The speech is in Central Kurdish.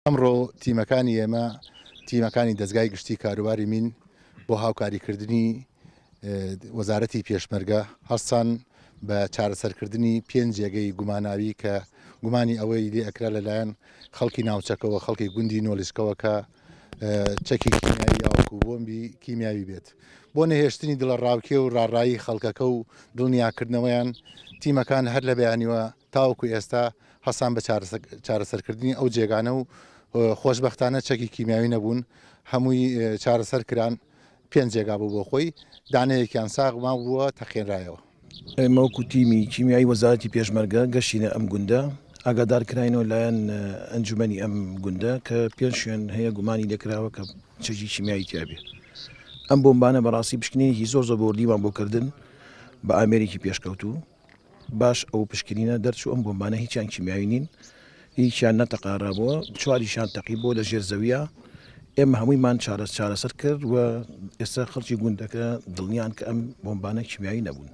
ئەمڕۆ تیمەکانی ئێمە تیمەکانی دەستگای گشتی کاروباری مین بۆ هاوکاریکردنی وەزارەتی پێشمەرگە هەستان بە چارەسەرکردنی 5 جێگەی گوماناوی کە گومانی ئەوەی لێ ئەکرا لەلایەن خەڵکی ناوچەکەەوە خەڵکی گوندی نۆلیشکەوە کە چەکی کیمیایی یاوەکو بۆمبی کیمیاوی بێت بۆ نەهێشتنی دڵە ڕاوکێ و ڕاڕایی خەڵکەکە و دڵنیاکردنەوەیان تیمەکان هەر لە بەیانیوە تاوەکو ئێستا هەسان بە چارەسەرکردنی ئەو جێگانە و خۆشببختانە چەکی کیمیاوی نەبوون هەمووی چارەسەر کران 5 جێگا بوو بۆ خۆی دانەیەکیان ساغما بووە تەخێنرایەوە. ئێمە وەکو تیمی کیمیایی وەزارەتی پێشمەرگە گەشتینە ئەم گوندە ئاگادارکراینەوە لایەن ئەنجومەنی ئەم گوندە کە 5 شوێن هەیە گومانی لێکراوە کە چەکی کیمیایی تیابێ. ئەم بۆمبانە بەڕاستی پشکنینێکی زۆر بۆردیمان بۆکردن بە ئامێرێکی پێشکەوتوو باش ئەو پشکنینە دەرچوو ئەم بۆمبانە هیچیان کیمیاوی نین هیچیان نەتەقارابووە 4یشان تەقی بۆ لە ژێر زەویە ئێمە هەموویمان چارەسەر کرد و ئێستا خەڵکی گوندەکە دڵنیان کە ئەم بۆمبانە کیمیایی نەبوون.